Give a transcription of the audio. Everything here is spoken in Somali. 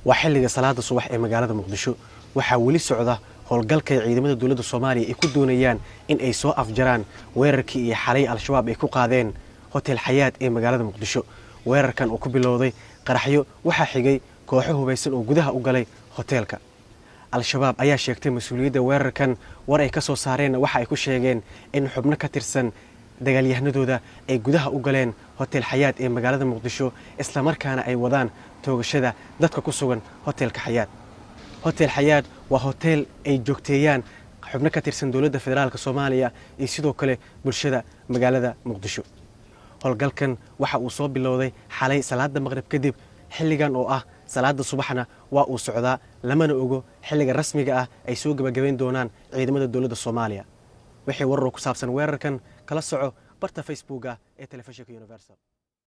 وحلقة صلاة الصبح ee magaalada Muqdisho waxa wali socda howlgalka ciidamada dawladda Soomaaliya ay ku doonayaan in ay soo afjaraan weerarkii iyo xalay al-shabaab ay ku qaadeen hotel Xayaat ee magaalada Muqdisho weerarkan oo ku bilowday qaraxyo waxa xigay kooxo hubeysan oo gudaha u galay hotelka al-shabaab ayaa sheegtay mas'uuliyadda weerarkan war ay ka soo saareen waxa ay ku sheegeen in xubno ka tirsan dagaalyahanadooda ay gudaha u galeen hotel Xayaat ee magaalada Muqdisho isla markaana ay wadaan toogashada dadka ku sugan hotelka Xayaat hotel Xayaat waa hotel ay joogteeyaan xubno ka tirsan dawladda federaalka Soomaaliya iyo sidoo kale bulshada magaalada Muqdisho howlgalkan waxa uu soo bilowday xalay salaada maqrib kadib xilligan oo ah salaada subaxna waa uu socdaa lamana ogo xilliga rasmiga ah ay soo gabagabeyn doonaan ciidamada dawladda Soomaaliya wixii warar ku saabsan weerarkan kala soco barta Facebook ee telefishinka Universal